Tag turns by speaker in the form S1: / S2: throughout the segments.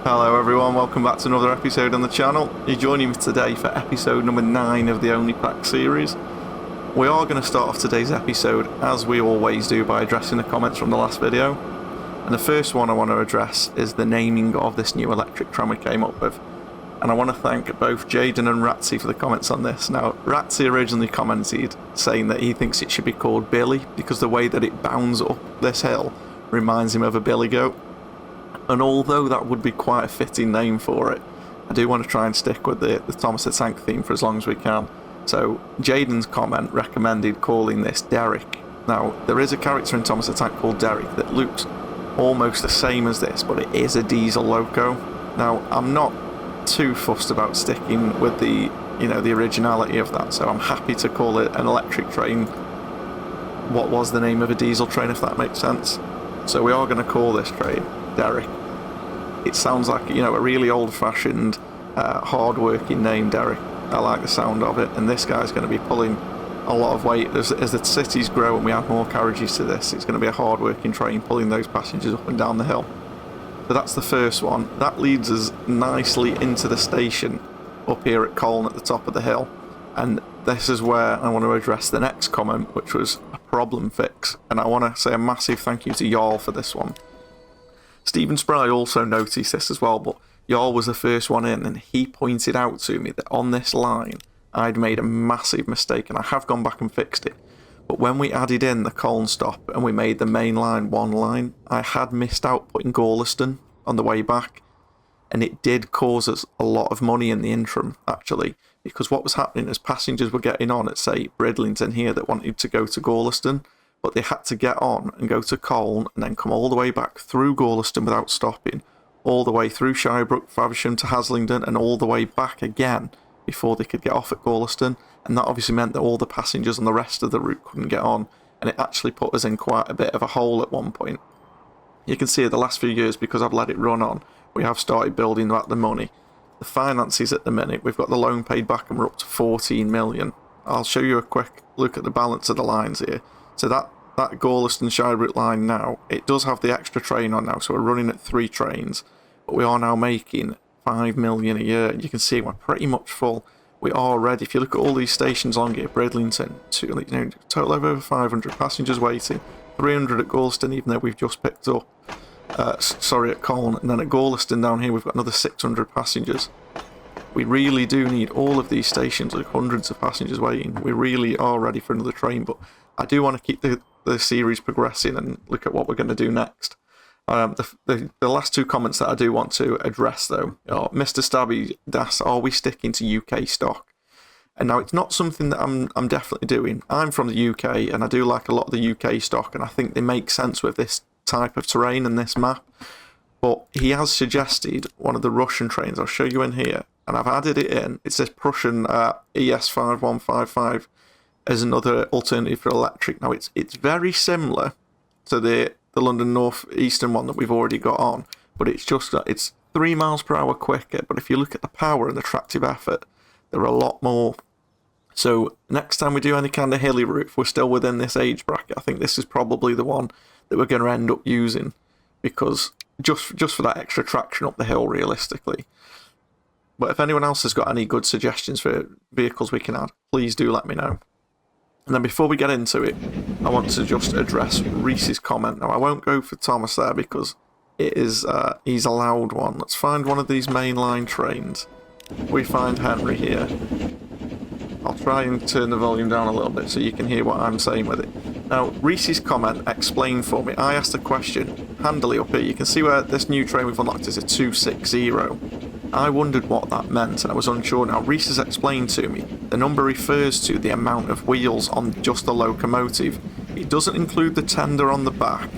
S1: Hello everyone, welcome back to another episode on the channel. You're joining me today for episode number 9 of the Only PAX series. We are going to start off today's episode, as we always do, by addressing the comments from the last video. And the first one I want to address is the naming of this new electric tram we came up with. And I want to thank both Jaden and Ratsy for the comments on this. Now, Ratsy originally commented saying that he thinks it should be called Billy because the way that it bounds up this hill reminds him of a billy goat. And although that would be quite a fitting name for it, I do want to try and stick with the Thomas the Tank theme for as long as we can. So Jaden's comment recommended calling this Derek. Now, there is a character in Thomas the Tank called Derek that looks almost the same as this, but it is a diesel loco. Now, I'm not too fussed about sticking with the originality of that, so I'm happy to call it an electric train. What was the name of a diesel train, if that makes sense? So we are going to call this train Derek. It sounds like, a really old-fashioned, hard-working name, Derek. I like the sound of it, and this guy's going to be pulling a lot of weight. As the cities grow and we add more carriages to this, it's going to be a hard-working train pulling those passengers up and down the hill. So that's the first one. That leads us nicely into the station up here at Colne at the top of the hill, and this is where I want to address the next comment, which was a problem fix, and I want to say a massive thank you to Jarl for this one. Stephen Spry also noticed this as well, but Jarl was the first one in, and he pointed out to me that on this line I'd made a massive mistake, and I have gone back and fixed it. But when we added in the Colne stop and we made the main line one line, I had missed out putting Gorleston on the way back, and it did cause us a lot of money in the interim, actually, because what was happening is passengers were getting on at, say, Bridlington here that wanted to go to Gorleston, but they had to get on and go to Colne and then come all the way back through Gorleston without stopping, all the way through Shirebrook, Faversham to Haslingden, and all the way back again before they could get off at Gorleston. And that obviously meant that all the passengers on the rest of the route couldn't get on, and it actually put us in quite a bit of a hole at one point. You can see the last few years, because I've let it run on, we have started building back the money. The finances at the minute, we've got the loan paid back and we're up to 14 million. I'll show you a quick look at the balance of the lines here. So that Gorleston Shirebrook line now, it does have the extra train on now, so we're running at 3 trains, but we are now making 5 million a year. You can see we're pretty much full. We are ready. If you look at all these stations along here, Bridlington, total of over 500 passengers waiting, 300 at Gorleston, even though we've just picked up, at Colne, and then at Gorleston down here we've got another 600 passengers. We really do need all of these stations with hundreds of passengers waiting. We really are ready for another train, but I do want to keep the series progressing and look at what we're going to do next. The last 2 comments that I do want to address, though, are Mr. Stabby asks, are we sticking to UK stock? And now it's not something that I'm definitely doing. I'm from the UK, and I do like a lot of the UK stock, and I think they make sense with this type of terrain and this map. But he has suggested one of the Russian trains. I'll show you in here, and I've added it in. It's this Prussian ES5155 as another alternative for electric. Now it's very similar to the London North Eastern one that we've already got on, but it's 3 miles per hour quicker. But if you look at the power and the tractive effort, they're a lot more. So next time we do any kind of hilly route, if we're still within this age bracket, I think this is probably the one that we're going to end up using, because just for that extra traction up the hill, realistically. But if anyone else has got any good suggestions for vehicles we can add, please do let me know. And then before we get into it, I want to just address Reese's comment. Now, I won't go for Thomas there because it is he's a loud one. Let's find one of these mainline trains. We find Henry here. I'll try and turn the volume down a little bit so you can hear what I'm saying with it. Now, Reese's comment explained for me. I asked a question handily up here. You can see where this new train we've unlocked is a 260. I wondered what that meant, and I was unsure. Now, Reese has explained to me the number refers to the amount of wheels on just the locomotive. It doesn't include the tender on the back,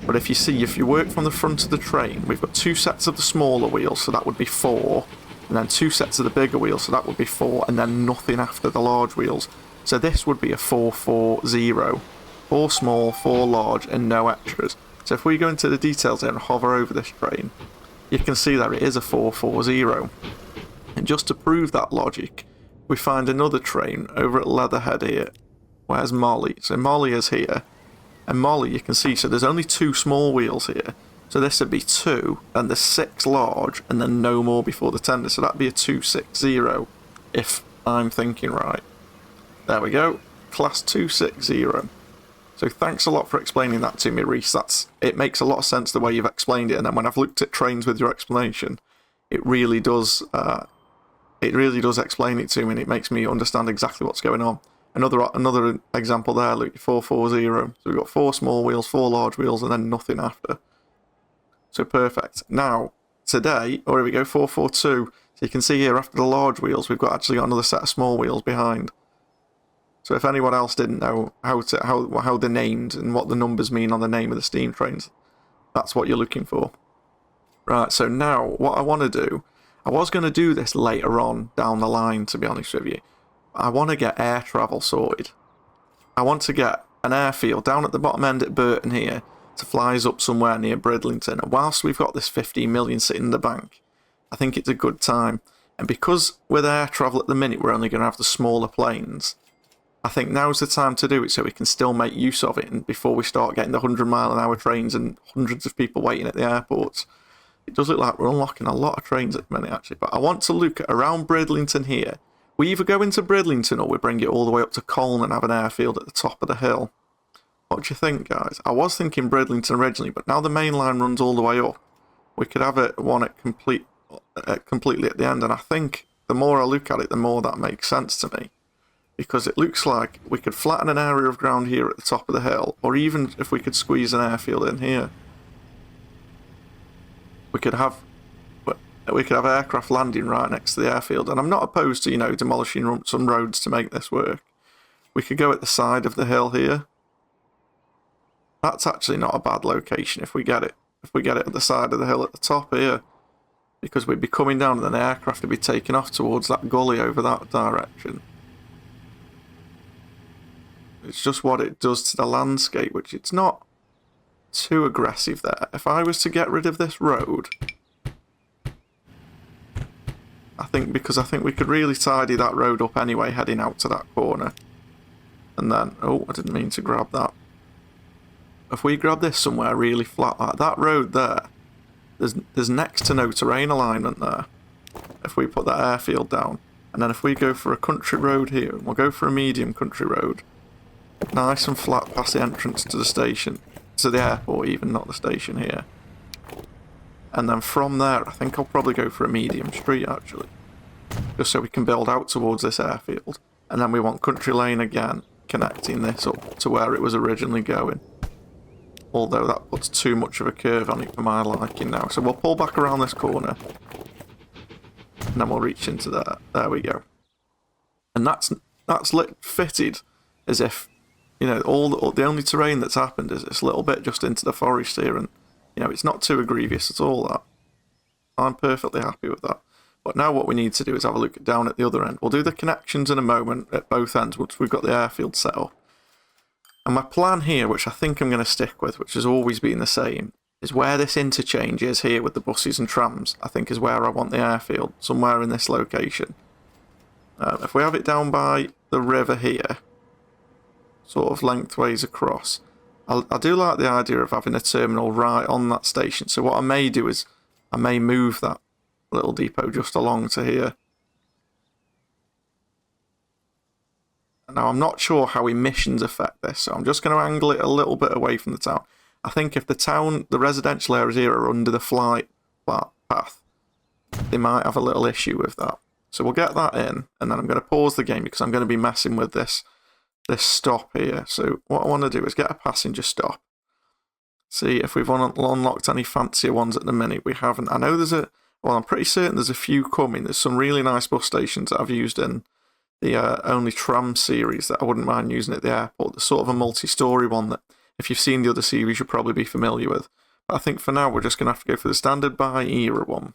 S1: but if you work from the front of the train, we've got 2 sets of the smaller wheels, so that would be 4, and then 2 sets of the bigger wheels, so that would be 4, and then nothing after the large wheels. So this would be a 440. 4 small, 4 large, and no extras. So if we go into the details here and hover over this train, you can see that it is a 440. And just to prove that logic, we find another train over at Leatherhead here. Where's Molly? So Molly is here. And Molly, you can see, so there's only 2 small wheels here. So this would be 2, and the 6 large, and then no more before the tender. So that'd be a 260, if I'm thinking right. There we go. Class 260. So thanks a lot for explaining that to me, Reese. It makes a lot of sense the way you've explained it, and then when I've looked at trains with your explanation, it really does explain it to me, and it makes me understand exactly what's going on. Another example there, look, 440. So we've got 4 small wheels, 4 large wheels, and then nothing after. So perfect. Now, today, here we go, 442. So you can see here, after the large wheels, we've actually got another set of small wheels behind. So if anyone else didn't know how they're named and what the numbers mean on the name of the steam trains, that's what you're looking for. Right, so now, what I want to do, I was going to do this later on down the line, to be honest with you. I want to get air travel sorted. I want to get an airfield down at the bottom end at Burton here to fly us up somewhere near Bridlington. And whilst we've got this 15 million sitting in the bank, I think it's a good time. And because with air travel at the minute, we're only going to have the smaller planes, I think now's the time to do it so we can still make use of it, and before we start getting the 100-mile-an-hour trains and hundreds of people waiting at the airports. It does look like we're unlocking a lot of trains at the minute, actually. But I want to look at around Bridlington here. We either go into Bridlington or we bring it all the way up to Colne and have an airfield at the top of the hill. What do you think, guys? I was thinking Bridlington originally, but now the main line runs all the way up. We could have it one at completely at the end, and I think the more I look at it, the more that makes sense to me. Because it looks like we could flatten an area of ground here at the top of the hill, or even if we could squeeze an airfield in here. We could have aircraft landing right next to the airfield, and I'm not opposed to, demolishing some roads to make this work. We could go at the side of the hill here. That's actually not a bad location if we get it. If we get it at the side of the hill at the top here. Because we'd be coming down and then the aircraft would be taking off towards that gully over that direction. It's just what it does to the landscape, which it's not too aggressive there. If I was to get rid of this road, I think we could really tidy that road up anyway, heading out to that corner. And then, oh, I didn't mean to grab that. If we grab this somewhere really flat, like that road there, there's next to no terrain alignment there. If we put that airfield down, and then if we go for a country road here, and we'll go for a medium country road, nice and flat past the entrance to the station, to the airport even, not the station here. And then from there, I think I'll probably go for a medium street actually, just so we can build out towards this airfield. And then we want country lane again, connecting this up to where it was originally going. Although that puts too much of a curve on it for my liking now. So we'll pull back around this corner, and then we'll reach into there. There we go. And that's fitted as if, the only terrain that's happened is this little bit just into the forest here, and it's not too egregious at all. That I'm perfectly happy with that. But now what we need to do is have a look down at the other end. We'll do the connections in a moment at both ends once we've got the airfield set up. And my plan here, which I think I'm going to stick with, which has always been the same, is where this interchange is here with the buses and trams, I think is where I want the airfield, somewhere in this location. If we have it down by the river here, sort of lengthways across, I do like the idea of having a terminal right on that station. So what I may do is I may move that little depot just along to here. Now, I'm not sure how emissions affect this, so I'm just going to angle it a little bit away from the town. I think if the residential areas here are under the flight path, they might have a little issue with that. So we'll get that in, and then I'm going to pause the game because I'm going to be messing with this stop here. So what I want to do is get a passenger stop. See if we've unlocked any fancier ones at the minute. We haven't. I know I'm pretty certain there's a few coming. There's some really nice bus stations that I've used in the only tram series that I wouldn't mind using at the airport. There's sort of a multi-story one that, if you've seen the other series, you'll probably be familiar with. But I think for now, we're just going to have to go for the standard bi-era one.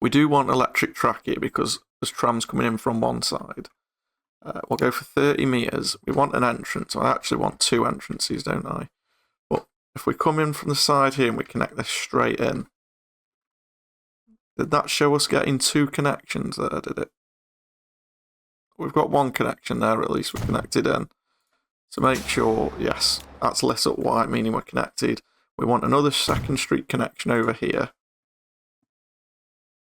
S1: We do want electric track here because there's trams coming in from one side. We'll go for 30 metres. We want an entrance. I actually want 2 entrances, don't I? But if we come in from the side here and we connect this straight in, did that show us getting 2 connections there, did it? We've got 1 connection there, at least we're connected in. So make sure, yes, that's lit up white, meaning we're connected. We want another second street connection over here.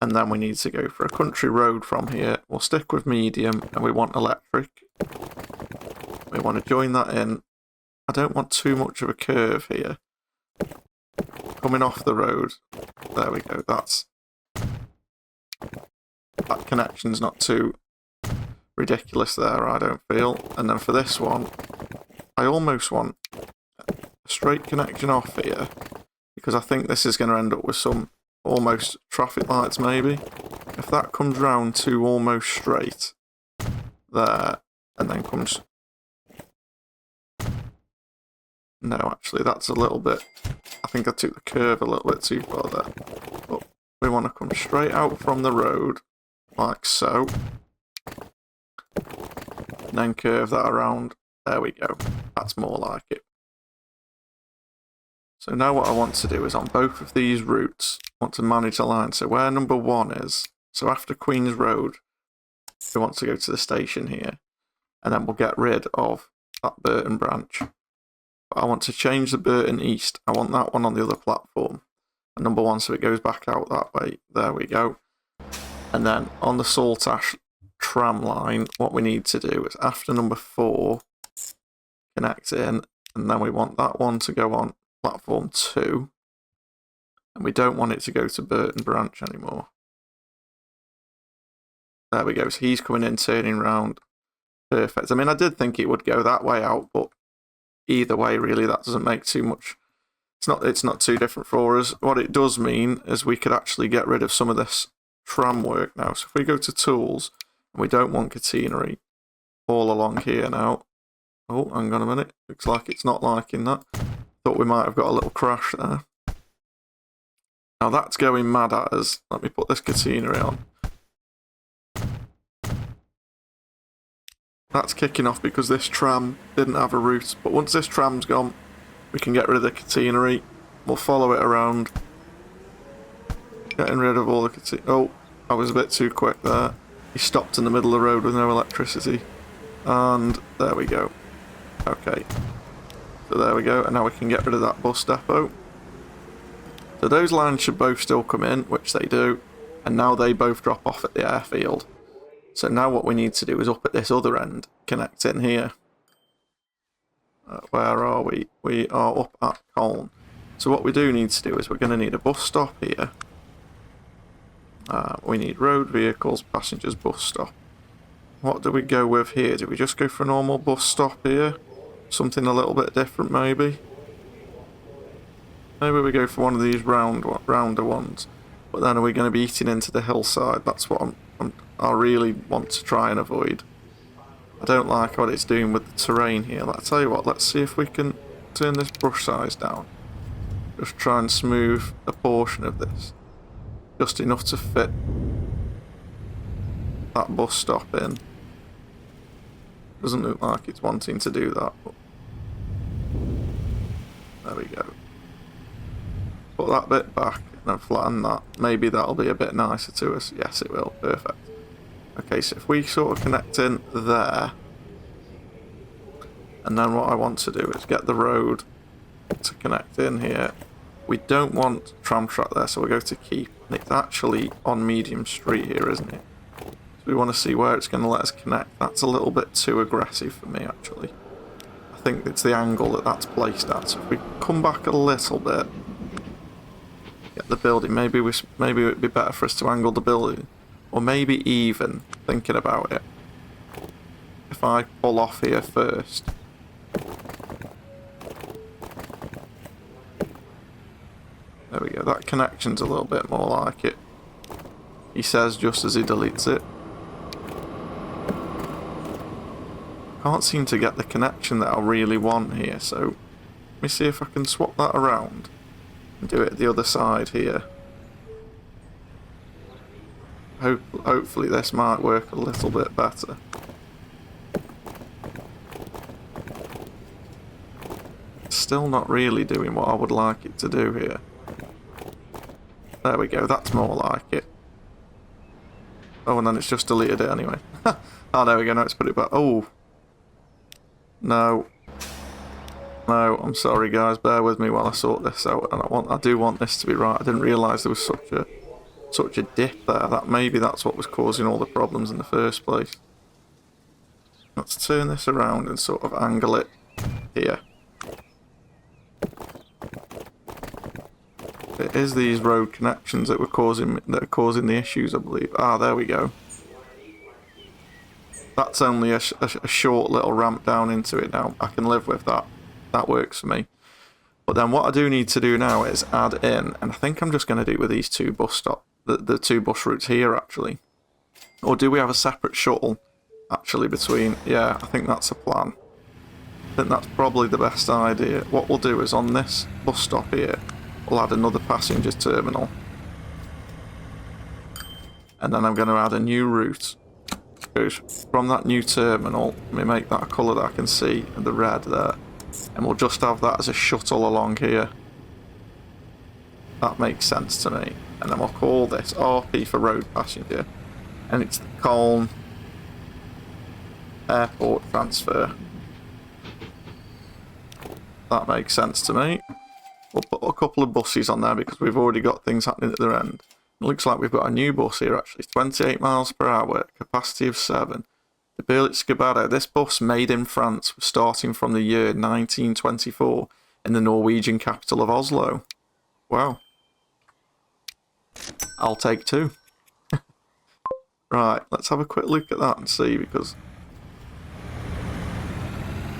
S1: And then we need to go for a country road from here. We'll stick with medium, and we want electric. We want to join that in. I don't want too much of a curve here. Coming off the road. There we go. That connection's not too ridiculous there, I don't feel. And then for this one, I almost want a straight connection off here, because I think this is going to end up with some almost traffic lights maybe. If that comes round to almost straight there, and then comes... No, actually, that's a little bit... I think I took the curve a little bit too far there. But we want to come straight out from the road, like so. And then curve that around. There we go. That's more like it. So now what I want to do is on both of these routes, I want to manage a line. So where number 1 is, so after Queen's Road, we want to go to the station here. And then we'll get rid of that Burton branch. But I want to change the Burton East. I want that one on the other platform. And number 1, so it goes back out that way. There we go. And then on the Saltash tram line, what we need to do is after number 4, connect in. And then we want that one to go on platform 2. And we don't want it to go to Burton branch anymore. There we go. So he's coming in, turning round. Perfect. I mean, I did think it would go that way out, but either way, really, that doesn't make too much. It's not too different for us. What it does mean is we could actually get rid of some of this tram work now. So if we go to tools, and we don't want catenary all along here now. Oh, hang on a minute. Looks like it's not liking that. Thought we might have got a little crash there. Now that's going mad at us. Let me put this catenary on. That's kicking off because this tram didn't have a route. But once this tram's gone, we can get rid of the catenary. We'll follow it around. Getting rid of all the catenary. Oh, I was a bit too quick there. He stopped in the middle of the road with no electricity. And there we go. Okay. So there we go. And now we can get rid of that bus depot. So those lines should both still come in, which they do. And now they both drop off at the airfield. So now what we need to do is up at this other end, connect in here. Where are we? We are up at Colne. So what we do need to do is we're going to need a bus stop here. We need road vehicles, passengers, bus stop. What do we go with here? Do we just go for a normal bus stop here? Something a little bit different maybe? Maybe we go for one of these rounder ones. But then are we going to be eating into the hillside? That's what I really want to try and avoid. I don't like what it's doing with the terrain here. I'll tell you what, let's see if we can turn this brush size down. Just try and smooth a portion of this. Just enough to fit that bus stop in. Doesn't look like it's wanting to do that. But there we go. Put that bit back and then flatten that. Maybe that'll be a bit nicer to us. Yes, it will. Perfect. Okay, so if we sort of connect in there, and then what I want to do is get the road to connect in here. We don't want tram track there, so we'll go to keep. And it's actually on medium street here, isn't it? So we want to see where it's going to let us connect. That's a little bit too aggressive for me, actually. I think it's the angle that that's placed at. So if we come back a little bit, get the building. Maybe it'd be better for us to angle the building. Or maybe even, thinking about it, if I pull off here first. There we go, that connection's a little bit more like it. He says just as he deletes it. Can't seem to get the connection that I really want here, so let me see if I can swap that around and do it the other side here. Hopefully this might work a little bit better. Still not really doing what I would like it to do here. There we go, that's more like it. Oh, and then it's just deleted it anyway. Oh, there we go, now it's put it back. Oh. No. No, I'm sorry guys, bear with me while I sort this out, and I do want this to be right. I didn't realise there was such a dip there. That maybe that's what was causing all the problems in the first place. Let's turn this around and sort of angle it here. It is these road connections that are causing the issues, I believe. Ah, there we go. That's only a short little ramp down into it now. I can live with that. That works for me. But then what I do need to do now is add in, and I think I'm just going to do it with these two bus stops, the two bus routes here actually. Or do we have a separate shuttle actually between? Yeah, I think that's a plan. I think that's probably the best idea. What we'll do is on this bus stop here, we'll add another passenger terminal. And then I'm going to add a new route. Goes from that new terminal. Let me make that a colour that I can see, the red there. And we'll just have that as a shuttle along here. That makes sense to me. And then we'll call this RP for road passenger. And it's the Colne Airport transfer. That makes sense to me. We'll put a couple of buses on there because we've already got things happening at their end. It looks like we've got a new bus here actually. 28 miles per hour, capacity of 7. The Berlitz-Gabada. This bus, made in France, was starting from the year 1924 in the Norwegian capital of Oslo. Wow. I'll take 2. Right, let's have a quick look at that and see, because...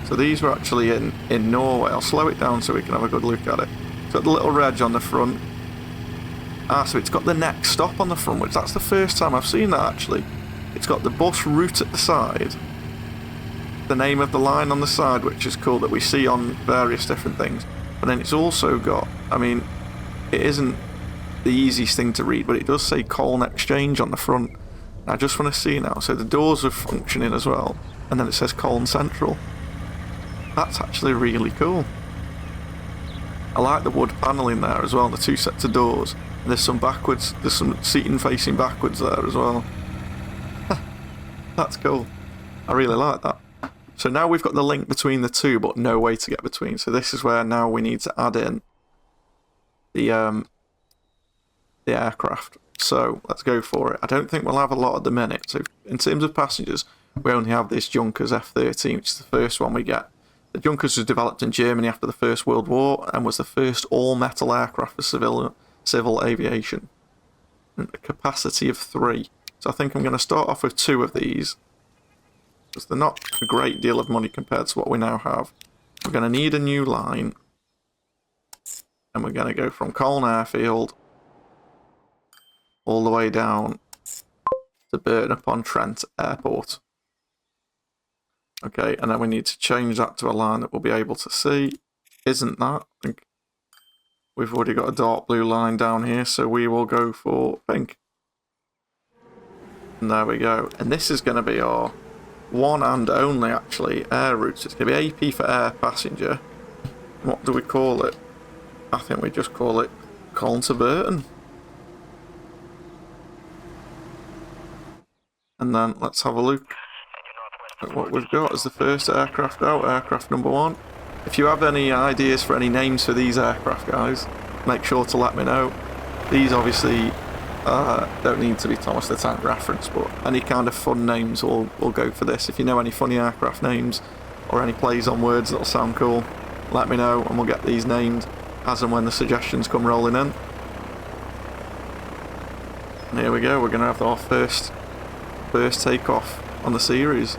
S1: So these were actually in Norway. I'll slow it down so we can have a good look at it. It's got the little reg on the front. Ah, so it's got the next stop on the front, which that's the first time I've seen that actually. It's got the bus route at the side, the name of the line on the side, which is cool, that we see on various different things. But then it's also got, I mean, it isn't the easiest thing to read, but it does say Colne Exchange on the front. I just want to see now. So the doors are functioning as well, and then it says Colne Central. That's actually really cool. I like the wood panelling there as well, the 2 sets of doors. And there's some seating facing backwards there as well. That's cool. I really like that. So now we've got the link between the two, but no way to get between. So this is where now we need to add in the aircraft. So let's go for it. I don't think we'll have a lot at the minute. So in terms of passengers, we only have this Junkers F-13, which is the first one we get. The Junkers was developed in Germany after the First World War and was the first all-metal aircraft for civil aviation. And a capacity of 3. So I think I'm going to start off with 2 of these, because they're not a great deal of money compared to what we now have. We're going to need a new line, and we're going to go from Colne Airfield all the way down to Burton-upon-Trent Airport. Okay, and then we need to change that to a line that we'll be able to see. Isn't that? I think we've already got a dark blue line down here, so we will go for pink. And there we go. And this is going to be our one and only, actually, air route. It's going to be AP for air passenger. What do we call it? I think we just call it Colne to Burton. And then let's have a look at what we've got as the first aircraft out, aircraft number 1. If you have any ideas for any names for these aircraft, guys, make sure to let me know. These obviously don't need to be Thomas the Tank reference, but any kind of fun names will go for this. If you know any funny aircraft names or any plays on words that'll sound cool, let me know and we'll get these named as and when the suggestions come rolling in. And here we go, we're going to have our first takeoff on the series.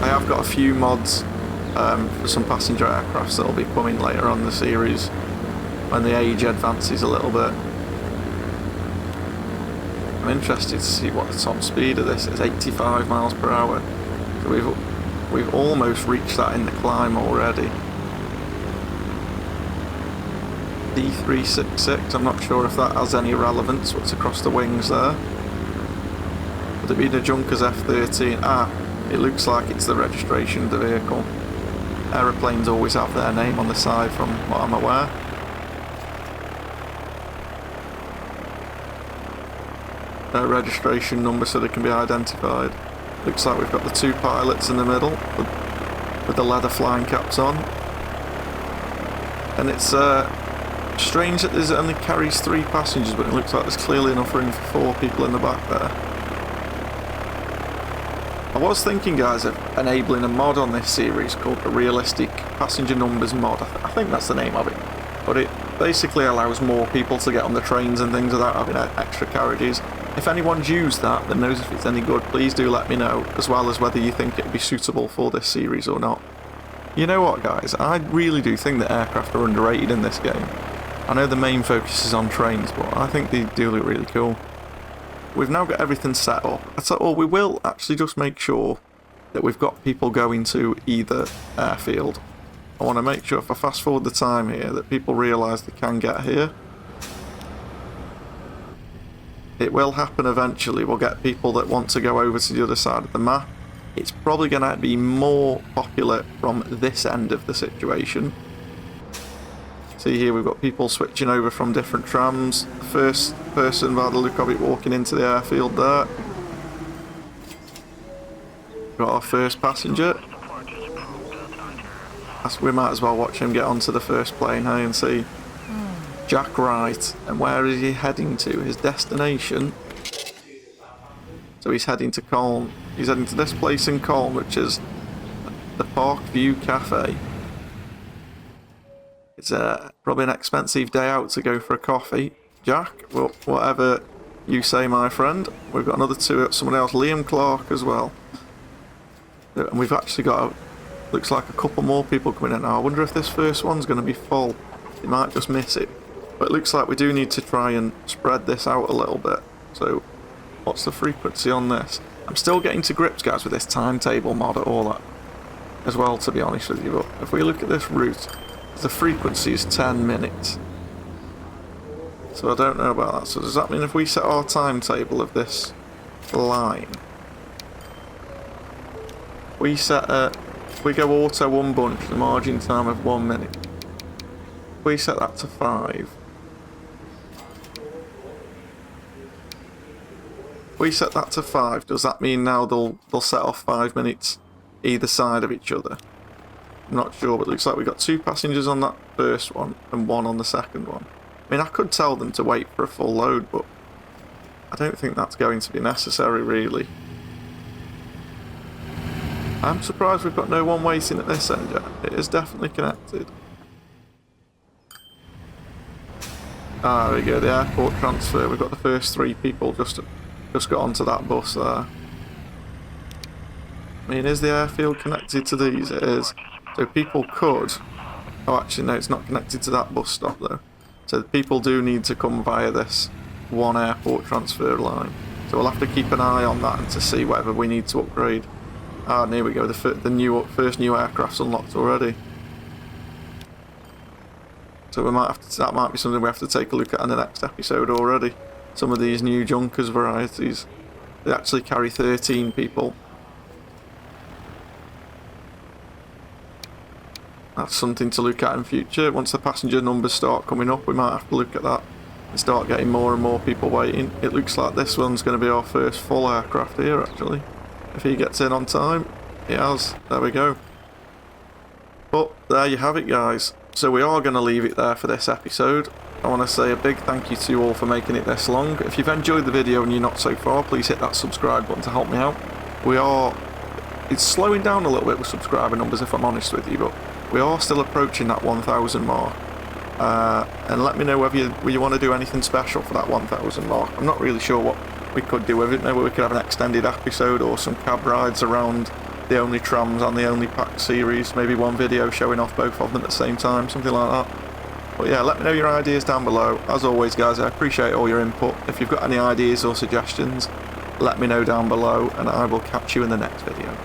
S1: I have got a few mods for some passenger aircrafts that will be coming later on in the series when the age advances a little bit. I'm interested to see what the top speed of this is. 85 miles per hour. So we've almost reached that in the climb already. D366, I'm not sure if that has any relevance, what's across the wings there. Would it be the Junkers F-13? Ah, it looks like it's the registration of the vehicle. Aeroplanes always have their name on the side from what I'm aware. Their registration number so they can be identified. Looks like we've got the 2 pilots in the middle. with the leather flying caps on. And it's strange that it only carries 3 passengers, but it looks like there's clearly enough room for 4 people in the back there. I was thinking, guys, of enabling a mod on this series called the Realistic Passenger Numbers mod. I think that's the name of it. But it basically allows more people to get on the trains and things without having extra carriages. If anyone's used that that knows if it's any good, please do let me know, as well as whether you think it would be suitable for this series or not. You know what, guys, I really do think that aircraft are underrated in this game. I know the main focus is on trains, but I think they do look really cool. We've now got everything set up. Or we will actually just make sure that we've got people going to either airfield. I want to make sure, if I fast forward the time here, that people realise they can get here. It will happen eventually. We'll get people that want to go over to the other side of the map. It's probably going to be more popular from this end of the situation. See here, we've got people switching over from different trams. The first person, by the look of it, walking into the airfield there. Got our first passenger. We might as well watch him get onto the first plane, hey, and see. Jack Wright. And where is he heading to? His destination. So he's heading to Colne. He's heading to this place in Colne, which is the Park View Cafe. It's probably an expensive day out to go for a coffee. Jack, well, whatever you say, my friend. We've got another someone else, Liam Clark as well. And we've actually got, looks like a couple more people coming in now. I wonder if this first one's going to be full. You might just miss it. But it looks like we do need to try and spread this out a little bit. So, what's the frequency on this? I'm still getting to grips, guys, with this timetable mod at all that as well, to be honest with you. But if we look at this route, the frequency is 10 minutes. So I don't know about that. So does that mean if we set our timetable of this line, we go auto unbunch, the margin time of 1 minute. We set that to 5. We set that to 5. Does that mean now they'll set off 5 minutes either side of each other? I'm not sure, but it looks like we got 2 passengers on that first one and 1 on the second one. I mean, I could tell them to wait for a full load, but I don't think that's going to be necessary, really. I'm surprised we've got no one waiting at this end yet. It is definitely connected. Ah, there we go, the airport transfer. We've got the first 3 people just got onto that bus there. I mean, is the airfield connected to these? It is. So people could... Oh, actually, no, it's not connected to that bus stop, though. So people do need to come via this one airport transfer line. So we'll have to keep an eye on that and to see whether we need to upgrade. Ah, and here we go. The first new aircraft's unlocked already. So we might have to, that might be something we have to take a look at in the next episode already. Some of these new Junkers varieties. They actually carry 13 people. That's something to look at in future. Once the passenger numbers start coming up, we might have to look at that and start getting more and more people waiting. It looks like this one's going to be our first full aircraft here, actually. If he gets in on time, he has. There we go. But there you have it, guys. So we are going to leave it there for this episode. I want to say a big thank you to you all for making it this long. If you've enjoyed the video and you're not so far, please hit that subscribe button to help me out. It's slowing down a little bit with subscriber numbers, if I'm honest with you, but we are still approaching that 1,000 mark. And let me know whether you want to do anything special for that 1,000 mark. I'm not really sure what we could do with it. Maybe we could have an extended episode or some cab rides around the only trams on the only PAX series. Maybe one video showing off both of them at the same time, something like that. But yeah, let me know your ideas down below. As always, guys, I appreciate all your input. If you've got any ideas or suggestions, let me know down below, and I will catch you in the next video.